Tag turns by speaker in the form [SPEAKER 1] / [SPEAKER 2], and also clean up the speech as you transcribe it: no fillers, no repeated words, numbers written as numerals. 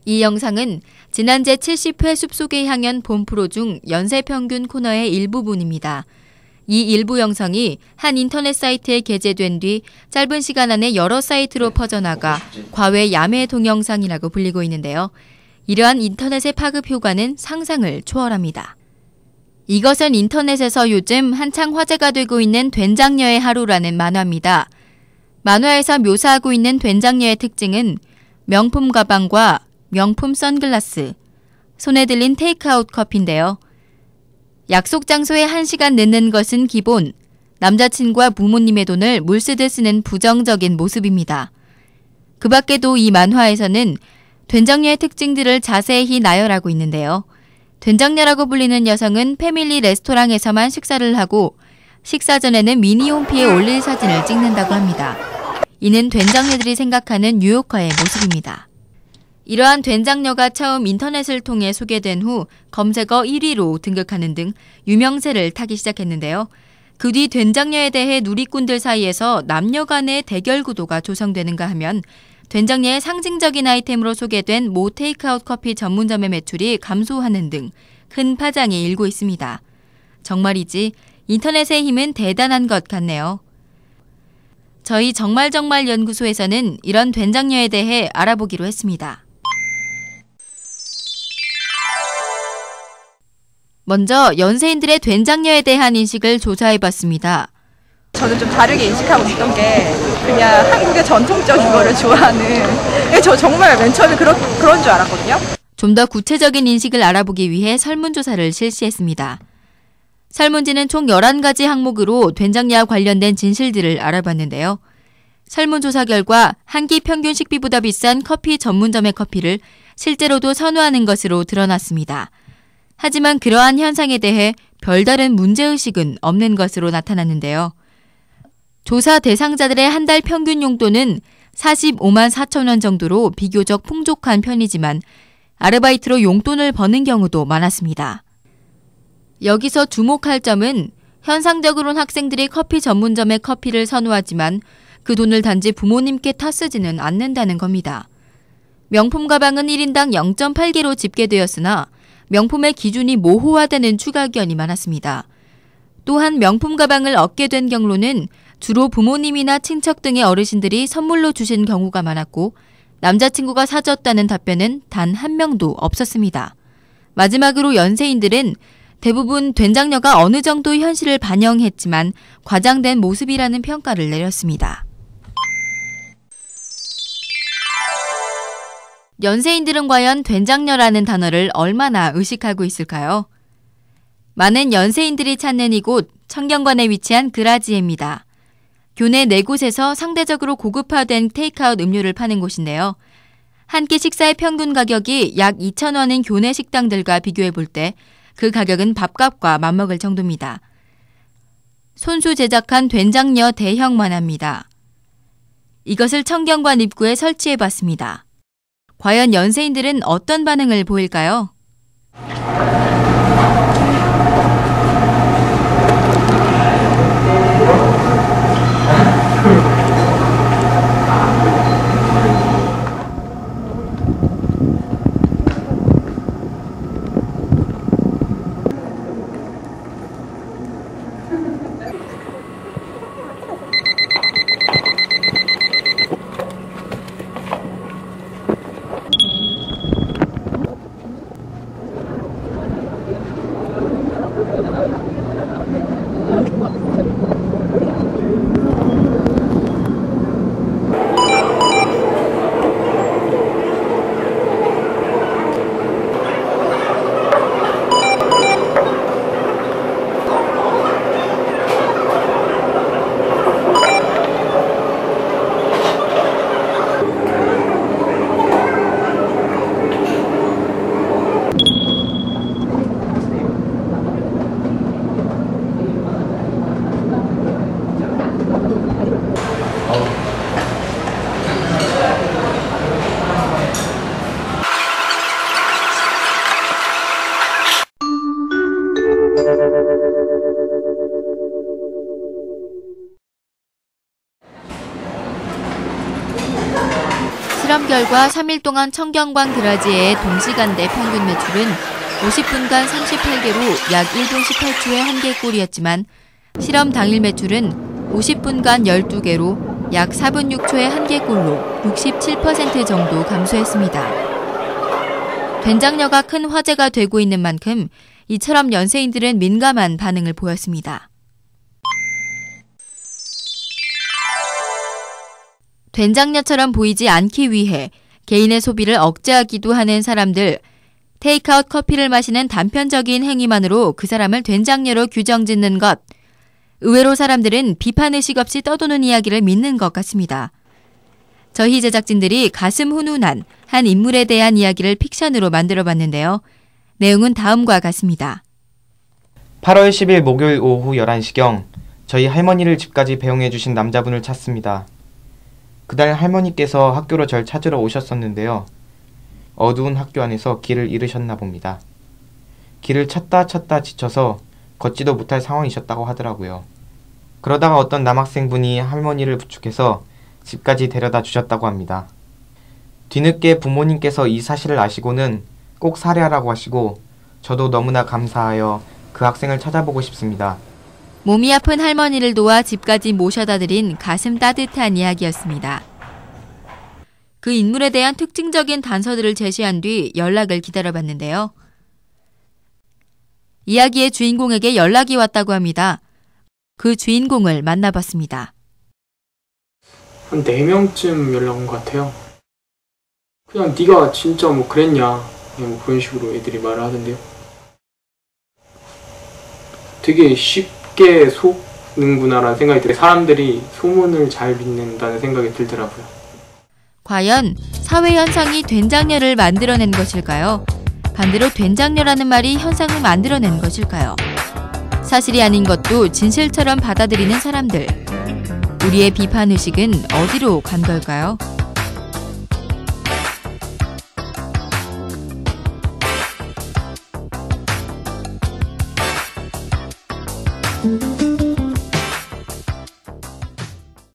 [SPEAKER 1] 이 영상은 지난 제70회 숲속의 향연 본프로 중 연세평균 코너의 일부분입니다. 이 일부 영상이 한 인터넷 사이트에 게재된 뒤 짧은 시간 안에 여러 사이트로 퍼져나가 과외 야매 동영상이라고 불리고 있는데요. 이러한 인터넷의 파급 효과는 상상을 초월합니다. 이것은 인터넷에서 요즘 한창 화제가 되고 있는 된장녀의 하루라는 만화입니다. 만화에서 묘사하고 있는 된장녀의 특징은 명품 가방과 명품 선글라스, 손에 들린 테이크아웃 커피인데요. 약속 장소에 1시간 늦는 것은 기본, 남자친구와 부모님의 돈을 물쓰듯 쓰는 부정적인 모습입니다. 그 밖에도 이 만화에서는 된장녀의 특징들을 자세히 나열하고 있는데요. 된장녀라고 불리는 여성은 패밀리 레스토랑에서만 식사를 하고 식사 전에는 미니홈피에 올릴 사진을 찍는다고 합니다. 이는 된장녀들이 생각하는 뉴요커의 모습입니다. 이러한 된장녀가 처음 인터넷을 통해 소개된 후 검색어 1위로 등극하는 등 유명세를 타기 시작했는데요. 그 뒤 된장녀에 대해 누리꾼들 사이에서 남녀 간의 대결 구도가 조성되는가 하면 된장녀의 상징적인 아이템으로 소개된 모 테이크아웃 커피 전문점의 매출이 감소하는 등 큰 파장이 일고 있습니다. 정말이지 인터넷의 힘은 대단한 것 같네요. 저희 정말 연구소에서는 이런 된장녀에 대해 알아보기로 했습니다. 먼저 연세인들의 된장녀에 대한 인식을 조사해봤습니다.
[SPEAKER 2] 저는 좀 다르게 인식하고 있던 게 그냥 한국의 전통적인 거를 좋아하는, 저 정말 맨 처음에 그런 줄 알았거든요.
[SPEAKER 1] 좀 더 구체적인 인식을 알아보기 위해 설문조사를 실시했습니다. 설문지는 총 11가지 항목으로 된장녀와 관련된 진실들을 알아봤는데요. 설문조사 결과 한 끼 평균 식비보다 비싼 커피 전문점의 커피를 실제로도 선호하는 것으로 드러났습니다. 하지만 그러한 현상에 대해 별다른 문제의식은 없는 것으로 나타났는데요. 조사 대상자들의 한 달 평균 용돈은 45만 4천 원 정도로 비교적 풍족한 편이지만 아르바이트로 용돈을 버는 경우도 많았습니다. 여기서 주목할 점은 현상적으로는 학생들이 커피 전문점의 커피를 선호하지만 그 돈을 단지 부모님께 타 쓰지는 않는다는 겁니다. 명품 가방은 1인당 0.8개로 집계되었으나 명품의 기준이 모호하다는 추가 의견이 많았습니다. 또한 명품 가방을 얻게 된 경로는 주로 부모님이나 친척 등의 어르신들이 선물로 주신 경우가 많았고 남자친구가 사줬다는 답변은 단 한 명도 없었습니다. 마지막으로 연세인들은 대부분 된장녀가 어느 정도 현실을 반영했지만 과장된 모습이라는 평가를 내렸습니다. 연세인들은 과연 된장녀라는 단어를 얼마나 의식하고 있을까요? 많은 연세인들이 찾는 이곳 청경관에 위치한 그라지에입니다. 교내 4곳에서 상대적으로 고급화된 테이크아웃 음료를 파는 곳인데요. 한 끼 식사의 평균 가격이 약 2,000원인 교내 식당들과 비교해 볼 때 그 가격은 밥값과 맞먹을 정도입니다. 손수 제작한 된장녀 대형 만화입니다. 이것을 청경관 입구에 설치해 봤습니다. 과연 연세인들은 어떤 반응을 보일까요? 결과 3일 동안 청경광 드라지에의 동시간대 평균 매출은 50분간 38개로 약 1분 18초의 1개꼴이었지만 실험 당일 매출은 50분간 12개로 약 4분 6초의 1개꼴로 67% 정도 감소했습니다. 된장녀가 큰 화제가 되고 있는 만큼 이처럼 연세인들은 민감한 반응을 보였습니다. 된장녀처럼 보이지 않기 위해 개인의 소비를 억제하기도 하는 사람들, 테이크아웃 커피를 마시는 단편적인 행위만으로 그 사람을 된장녀로 규정짓는 것, 의외로 사람들은 비판의식 없이 떠도는 이야기를 믿는 것 같습니다. 저희 제작진들이 가슴 훈훈한 한 인물에 대한 이야기를 픽션으로 만들어봤는데요. 내용은 다음과 같습니다.
[SPEAKER 3] 8월 10일 목요일 오후 11시경 저희 할머니를 집까지 배웅해 주신 남자분을 찾습니다. 그날 할머니께서 학교로 절 찾으러 오셨었는데요. 어두운 학교 안에서 길을 잃으셨나 봅니다. 길을 찾다 지쳐서 걷지도 못할 상황이셨다고 하더라고요. 그러다가 어떤 남학생분이 할머니를 부축해서 집까지 데려다 주셨다고 합니다. 뒤늦게 부모님께서 이 사실을 아시고는 꼭 살해하라고 하시고 저도 너무나 감사하여 그 학생을 찾아보고 싶습니다.
[SPEAKER 1] 몸이 아픈 할머니를 도와 집까지 모셔다 드린 가슴 따뜻한 이야기였습니다. 그 인물에 대한 특징적인 단서들을 제시한 뒤 연락을 기다려봤는데요. 이야기의 주인공에게 연락이 왔다고 합니다. 그 주인공을 만나봤습니다.
[SPEAKER 4] 한 4명쯤 연락 온 것 같아요. 그냥 네가 진짜 뭐 그랬냐, 그냥 뭐 그런 식으로 애들이 말을 하던데요. 되게 쉽게 속는구나라는 생각이 들어요. 사람들이 소문을 잘 믿는다는 생각이 들더라고요.
[SPEAKER 1] 과연 사회 현상이 된장녀를 만들어낸 것일까요? 반대로 된장녀라는 말이 현상을 만들어낸 것일까요? 사실이 아닌 것도 진실처럼 받아들이는 사람들. 우리의 비판의식은 어디로 간 걸까요?
[SPEAKER 5] thank you.